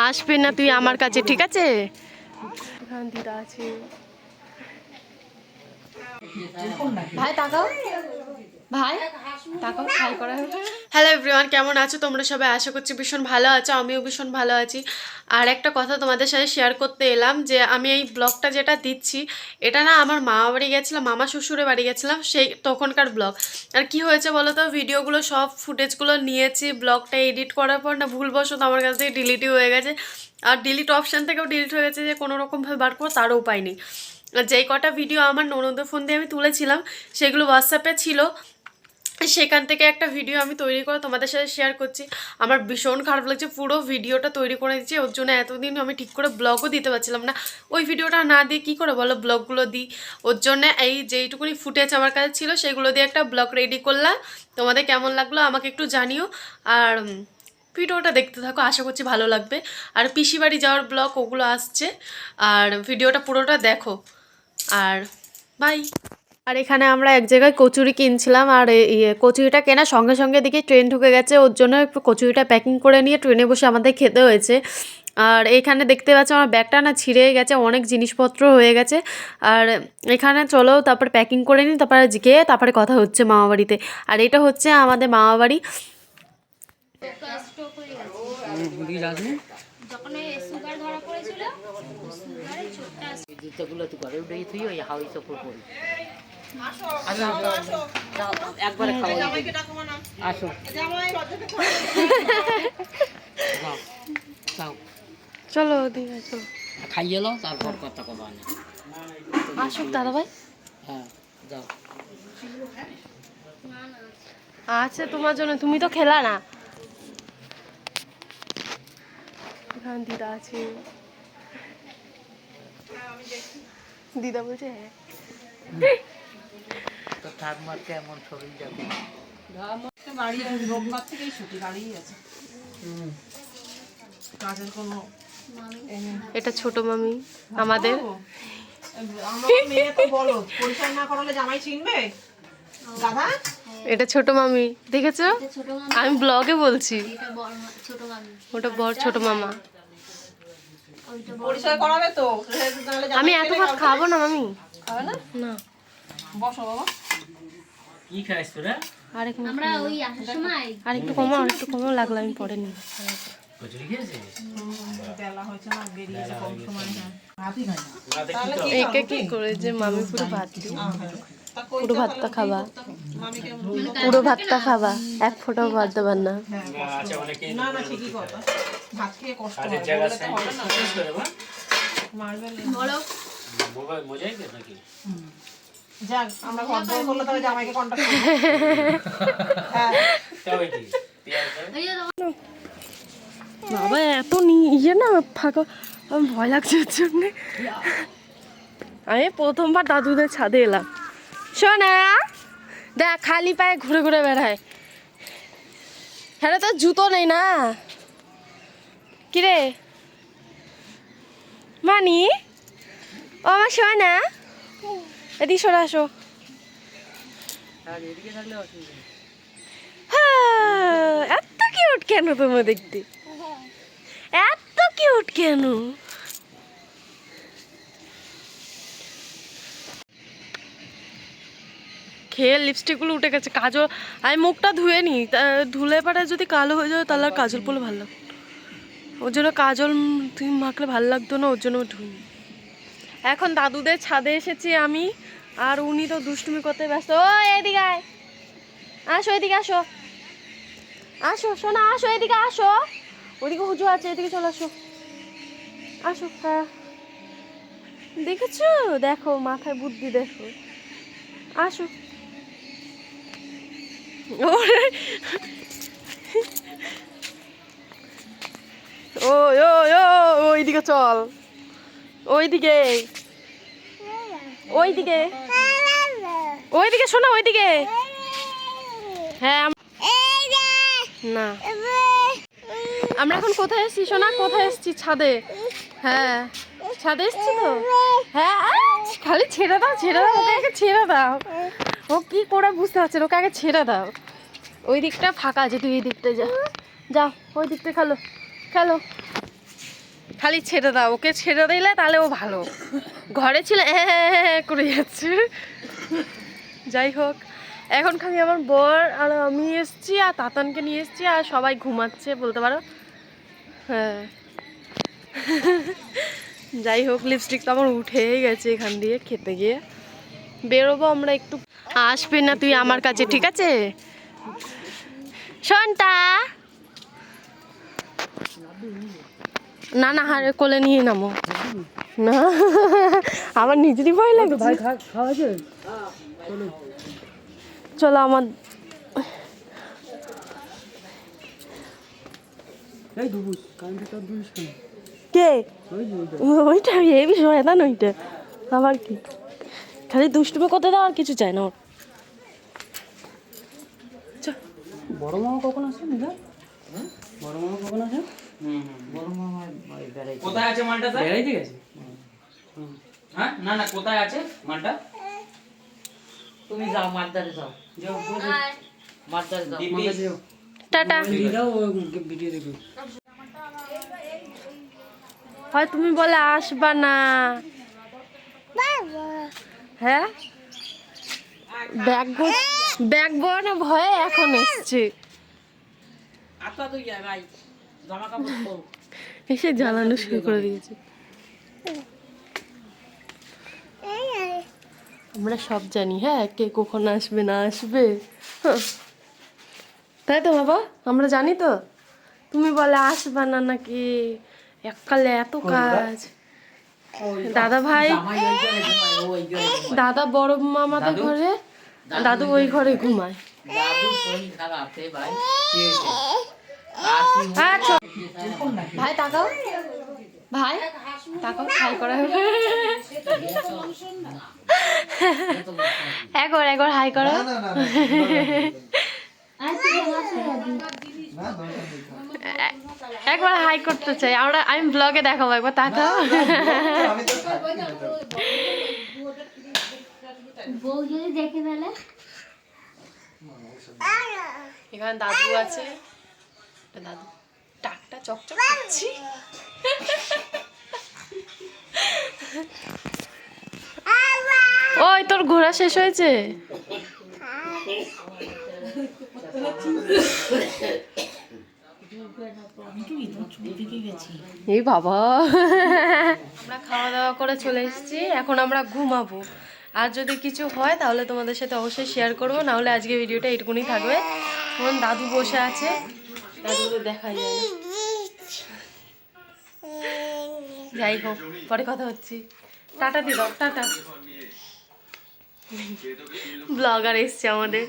আসবে না তুই আমার কাছে, ঠিক আছে? দিদা আছে। ভাই তাকাও, ভাই তাকাও, হাই করা। হ্যালো এভরিওয়ান, কেমন আছো তোমরা সবাই? আশা করছি ভীষণ ভালো আছো, আমিও ভীষণ ভালো আছি। আর একটা কথা তোমাদের সাথে শেয়ার করতে এলাম যে আমি এই ব্লগটা যেটা দিচ্ছি এটা না আমার মামা বাড়ি গেছিলাম, মামা শ্বশুরের বাড়ি গেছিলাম, সেই তখনকার ব্লগ। আর কি হয়েছে বলো তো, ভিডিওগুলো সব ফুটেজগুলো নিয়েছি, ব্লগটা এডিট করার পর না ভুলবশত আমার কাছ থেকে ডিলিটই হয়ে গেছে। আর ডিলিট অপশান থেকেও ডিলিট হয়ে গেছে, যে কোনো রকমভাবে বার করবো তারও উপায় নেই। যেই কটা ভিডিও আমার ননদের ফোন দিয়ে আমি তুলেছিলাম সেগুলো হোয়াটসঅ্যাপে ছিল, সেখান থেকে একটা ভিডিও আমি তৈরি করে তোমাদের সাথে শেয়ার করছি। আমার ভীষণ খারাপ লাগছে, পুরো ভিডিওটা তৈরি করে দিচ্ছি, ওর জন্য এতদিন আমি ঠিক করে ব্লগও দিতে পারছিলাম না। ওই ভিডিওটা না দিয়ে কী করে বলো ব্লগগুলো দিই, ওর জন্য এই যেইটুকুনি ফুটেজ আমার কাছে ছিল সেগুলো দিয়ে একটা ব্লগ রেডি করলাম। তোমাদের কেমন লাগলো আমাকে একটু জানিও, আর ভিডিওটা দেখতে থাকো, আশা করছি ভালো লাগবে। আর পিসি বাড়ি যাওয়ার ব্লগ ওগুলো আসছে, আর ভিডিওটা পুরোটা দেখো। আর বাই। আর এখানে আমরা এক জায়গায় কচুরি কিনছিলাম, আর কচুরিটা কেনার সঙ্গে সঙ্গে দেখি ট্রেন ঢুকে গেছে, ওর জন্য একটু কচুরিটা প্যাকিং করে নিয়ে ট্রেনে বসে আমাদের খেতে হয়েছে। আর এখানে দেখতে পাচ্ছ আমার ব্যাগটা না ছিঁড়ে গেছে, অনেক জিনিসপত্র হয়ে গেছে। আর এখানে চলো তারপর প্যাকিং করে নিই, তারপরে গিয়ে তারপরে কথা হচ্ছে মামাবাড়িতে। আর এটা হচ্ছে আমাদের মামাবাড়ি। যখন সুগার ধরা পড়েছিল সুগারের ছোটটা জুতোগুলো তো ঘরে উঠেই তুই ওই হাওয়াই চপ্পল পরি। একবারে আসো চলো ওদিকে চলো, খাইয়ে লো তারপর কথা কবা না। আসুক দাদা ভাই। হ্যাঁ যাও। আচ্ছা তোমার জন্য, তুমি তো খেলা না। এখানে দিদা আছে, দিদা বলছে হ্যাঁ। তো ঠাকুমার কেমন শরীর যাবে? বাড়ি রোববার থেকেই ছুটি, বাড়িই আছে। কাজের কোনো এটা ছোট মামি আমাদের। আমার মেয়ে তো বলো পরিচয় না করালে জামাই চিনবে দাদা। এটা ছোট মামি, দেখেছো? আমি ব্লগে বলছি, ওটা বড় ছোট মামা। পরিচয় করাবে তো। আমি এত ভাত খাবো না মামি। খাবে না? না বসো বাবা। কি খাইছ তোরা? আমরা ওই আসার সময় আরেকটু কমাও, আরেকটু কমাও, লাগলো আমি পরে নিই। কচুরি খেয়েছিস? বেলা হয়েছে না, বেরিয়েছে কম সময়। হ্যাঁ ভাতই খাই না। তাহলে একে কি করে যে মামি পুরো ভাত দিই, পুরো ভাতটা খাবা, পুরো ভাতটা খাবা, এক ফোঁটাও ভাত দেবার না। না না ঠিকই কথা, ভাত খেয়ে কষ্ট হয় না। মারবেন বলো মোবাইল মজাই কে নাকি? যাক আমরা ঘর দখল করলে তাহলে জামাইকে কন্টাক্ট করব। হ্যাঁ তবে কি বাবা এত ইয়ে না ফাঁকা, আমার ভয় লাগছে ওর জন্যে। আমি প্রথমবার দাদুদের ছাদে এলাম। শোনা দেখ খালি পায়ে ঘুরে ঘুরে বেড়ায়, হ্যাঁ তোর জুতো নেই না কিরে মানি? ও আমার শোনা, এদিকে সরে আসো। হ্যাঁ, এত কিউট কেন তোমার দেখতে, এত কিউট কেন? খেয়ে লিপস্টিকগুলো উঠে গেছে, কাজল আমি মুখটা ধুয়ে নিই, ধুলে পারে যদি কালো হয়ে যায় তাহলে আর কাজল পরলে ভালো লাগতো, ওর জন্য কাজল তুমি মাখলে ভালো লাগতো না, ওর জন্য ধুই। এখন দাদুদের ছাদে এসেছি আমি, আর উনি তো দুষ্টুমি করতে ব্যস্ত। ও এদিকে আয়, আসো এদিকে আসো, আসো শোনা আসো এদিকে আসো, ওদিকে হুজু আছে, এদিকে চলে আসো, আসো। হ্যাঁ দেখেছো, দেখো মাথায় বুদ্ধি দেখো, আসো। ও ওইদিকে চল, ওইদিকে ওইদিকে ওইদিকে শোনা, ওইদিকে। হ্যাঁ না আমরা এখন কোথায় এসেছি সোনা, কোথায় এসেছি? ছাদে। হ্যাঁ ছাদে এসেছি তো। হ্যাঁ খালি ছেড়ে দাও, ছেড়ে দাও, ওকে আগে ছেড়ে দাও, ও কি করে বুঝতে পারছে, ওকে আগে ছেড়ে দাও। ওই দিকটা ফাঁকা আছে, তুই এই দিকটা যা, যাও ওই দিকটা খেলো, খেলো। খালি ছেড়ে দাও, ওকে ছেড়ে দিলে তাহলে ও ভালো। ঘরে ছিল করে যাচ্ছে। যাই হোক, এখন খালি আমার বর আর আমি এসছি, আর তাতানকে নিয়ে এসছি, আর সবাই ঘুমাচ্ছে বলতে পারো। হ্যাঁ, যাই হোক, লিপস্টিক তো আমার উঠেই গেছে এখান দিয়ে খেতে গিয়ে। বেরোবো আমরা একটু। আসবি না তুই আমার কাছে, ঠিক আছে শোনটা? না না, হারে কোলে নিয়ে নামো না, আমার নিজেরই ভয় লাগছে। চলো আমার কে ওইটা এই বিষয় না, ওইটা আবার কি, খালি দুষ্টুমি করতে দাও আর কিছু চাই না ওর। বড় মামা কখন আসে? বড় মামা কখন আসে? বড় মামা কোথায় আছে মালটা স্যার? বেড়াইতে গেছে। হ্যাঁ, না না, কোথায় আছে মালটা? তুমি যাও মারদারে যাও, যাও মারদারে যাও। দিদি টাটা। দাও ভিডিও দেখো। হয় তুমি বলে আসবা না, হ্যাঁ ব্যাগ না ভয়ে এখন এসছে, আচ্ছা তুই যা ভাই, জামা কাপড় পর। এসে জ্বালানো শুরু করে দিয়েছে। আমরা সব জানি, হ্যাঁ, কে কখন আসবে না আসবে, হ্যাঁ। তাই তো বাবা, আমরা জানি তো। তুমি বলে আসবা না নাকি, এককালে এত কাজ। দাদা ভাই, দাদা বড় মামাদের ঘরে, দাদু ওই ঘরে ঘুমায়। দাদু শরীর খারাপ রে ভাই। ভাই তাকাও, ভাই তাকাও, হাই করা একবার হাই করো। একবার হাই করতে চাই আমরা, আমি ব্লগে দেখাবো, একবার তাকাও। বউ যদি দেখে ফেলে। এখানে দাদু আছে, দাদু টাকটা চকচক করছি। ওই তোর ঘোরা শেষ হয়েছে? এই বাবা, আমরা খাওয়া দাওয়া করে চলে এসেছি, এখন আমরা ঘুমাবো। আর যদি কিছু হয় তাহলে তোমাদের সাথে অবশ্যই শেয়ার করবো, নাহলে আজকে ভিডিওটা এইটুকুনি থাকবে। এখন দাদু বসে আছে, দাদুকে দেখা যায় না। যাই হোক, পরে কথা হচ্ছে। টাটা দি দাও, টাটা। ব্লগার এসছে আমাদের।